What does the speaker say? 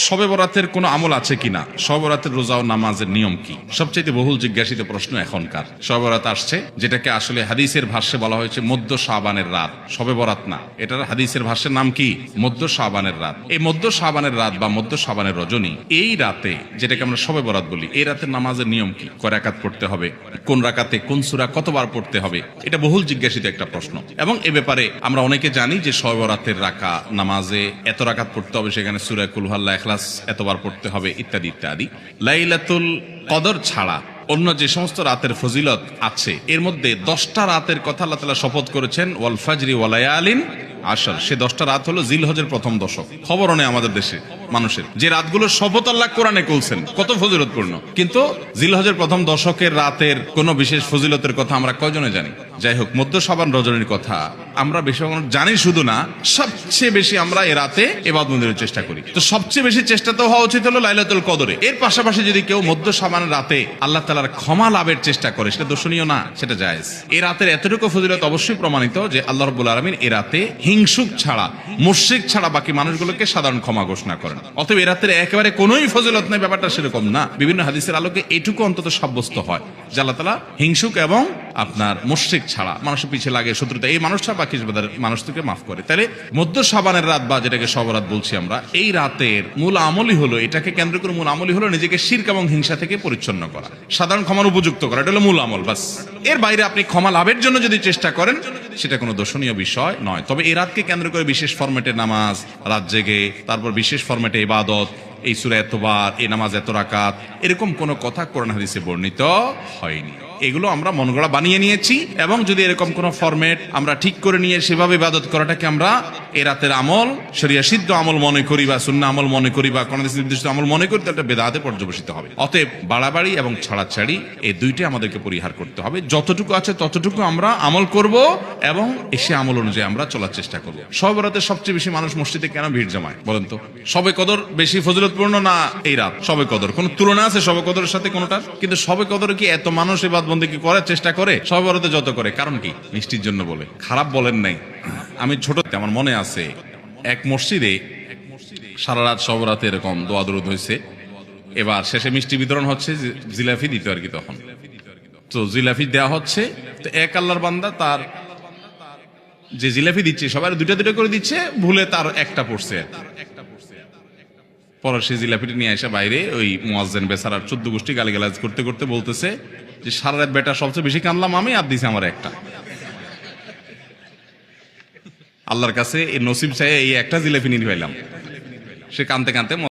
শবে বরাতের কোনো আমল আছে কিনা, শবে বরাতের রোজা ও নামাজের নিয়ম কি, সবচেয়ে বহুল জিজ্ঞাসিত প্রশ্ন এখনকার। শবে বরাত আসছে, যেটাকে আসলে হাদিসের ভাষ্যে বলা হয়েছে মধ্য শাবানের রাত, শবে বরাত না, এটার হাদিসের ভাষ্যের নাম কি? মধ্য শাবানের রাত। এই মধ্য শাবানের রাত বা মধ্য শাবানের রজনী, এই রাতে যেটাকে আমরা শবে বরাত বলি, এই রাতের নামাজের নিয়ম কি, কয় রাকাত পড়তে হবে, কোন রাকাতে কোন সূরা কতবার পড়তে হবে, এটা বহুল জিজ্ঞাসিত একটা প্রশ্ন। এবং এ ব্যাপারে আমরা অনেকে জানি যে শবে বরাতের নামাজে এত রাকাত পড়তে হবে, সেখানে সূরা কুল হুয়াল্লাহ, ইখলাস এতবার পড়তে হবে, ইত্যাদি ইত্যাদি। লাইলাতুল কদর ছাড়া অন্য যে সমস্ত রাতের ফজিলত আছে, এর মধ্যে 10টা রাতের কথা আল্লাহ তাআলা শপথ করেছেন, ওয়াল ফাজরি ওয়া লায়ালিন আশর। সে 10টা রাত হলো জিলহজের প্রথম দশক। খবরও নেই আমাদের দেশে মানুষের, যে রাতগুলোর শপথ আল্লাহ কোরআনে করছেন, কত ফজিলতপূর্ণ, কিন্তু জিলহজের প্রথম দশকের রাতের কোন বিশেষ ফজিলতের কথা আমরা কয়জনে জানি? যাই হোক, মধ্য শাবান রজনীর কথা আমরা বেশি জানি শুধু না, সবচেয়ে বেশি আমরা এ রাতে ইবাদতের চেষ্টা করি। তো সবচেয়ে বেশি চেষ্টা তো হওয়া উচিত হলো লাইলাতুল কদরে। এর পাশাপাশি যদি কেউ মধ্য শাবানের রাতে আল্লাহ তাআলার ক্ষমা লাভের চেষ্টা করে, সেটা দর্শনীয় না, সেটা জায়েজ। এই রাতের এতটুকু ফজিলত অবশ্যই প্রমাণিত যে আল্লাহ রাব্বুল আলামিন এই রাতে হিংসুক ছাড়া, মুশরিক ছাড়া বাকি মানুষগুলোকে সাধারণ ক্ষমা ঘোষণা করেন। অতএব এই রাতের একেবারে কোনোই ফজিলত নেই, ব্যাপারটা সেরকম না। বিভিন্ন হাদিসের আলোকে এইটুকু অন্তত সাব্যস্ত হয় যে আল্লাহ তাআলা হিংসুক এবং আপনার মুশরিক ছাড়া, মানুষের পিছে লাগে শত্রুতা, এই মানুষটা বাকি মানুষকে মাফ করে। তাহলে মধ্য শাবানের রাত বা যেটাকে শবে বরাত বলছি আমরা, এই রাতের মূল আমলই হলো, এটাকে কেন্দ্র করে মূল আমলই হলো নিজেকে শিরক এবং হিংসা থেকে পরিচ্ছন্ন করা, সাধারণ ক্ষমার উপযুক্ত করা। এটা হলো মূল আমল, বাস। এর বাইরে আপনি ক্ষমা লাভের জন্য যদি চেষ্টা করেন, সেটা কোনো দর্শনীয় বিষয় নয়। তবে এই রাতকে কেন্দ্র করে বিশেষ ফরম্যাটে নামাজ, রাত জেগে, তারপর বিশেষ ফরম্যাটে ইবাদত, এই সূরা এতবার, এই নামাজ এত রাকাত, এরকম কোনো কথা কোরআন হাদিসে বর্ণিত হয়নি। এগুলো আমরা মনগড়া বানিয়ে নিয়েছি। এবং যদি এরকম কোন ফরম্যাট আমরা ঠিক করে নিয়ে সেভাবে ইবাদত করাটাকে আমরা এই রাতের আমল, শরিয়া সিদ্ধ আমল মনে করি বা সুন্নাহ আমল মনে করি বা কোন নির্দিষ্ট আমল মনে করি, তাহলে বেদাতে পর্যবসিত হবে। অতএব বাড়াবাড়ি এবং ছাড়াছাড়ি এই দুইটাই আমাদেরকে পরিহার করতে হবে। যতটুকু আছে ততটুকু আমরা আমল করব এবং এসে আমল অনুযায়ী আমরা চলার চেষ্টা করব। শবে বরাতে সবচেয়ে বেশি মানুষ মসজিদে কেন ভিড় জমায় বলেন তো? শবে কদর বেশি ফজিলতপূর্ণ না এই রাত? শবে কদর কোন তুলনা আছে শবে কদরের সাথে কোনটার? কিন্তু শবে কদরে কি এত মানুষ ইবাদত বন্দেগী করার চেষ্টা করে শবে বরাতে যত করে? কারণ কি? মিষ্টির জন্য বলে। খারাপ বলেন নাই। আমি ছোট, আমার মনে আছে এক মসজিদে সারা রাত শবে বরাতে এরকম দোয়া দরুদ হয়েছে। এবার শেষে মিষ্টি বিতরণ হচ্ছে, জিলাপি দিত আর কি। তখন তো জিলাপি দেওয়া হচ্ছে, তো এক আল্লাহর বান্দা তার যে জিলাপি দিচ্ছে সবাই দুটা দুটা করে দিচ্ছে, ভুলে তার একটা পড়ছে। পরে সে জিলাপিটা নিয়ে এসে বাইরে ওই মুয়াজ্জিন বেচারার 14 গোষ্ঠী গালিগালাজ করতে করতে বলতেছে যে সারা রাত বেটা সবচেয়ে বেশি কানলাম আমি, আর দিছে আমার একটা। আল্লাহর কাছে এই নসিব চাই এই একটা জিলাপি নিয়ে পাইলাম। সে কানতে কানতে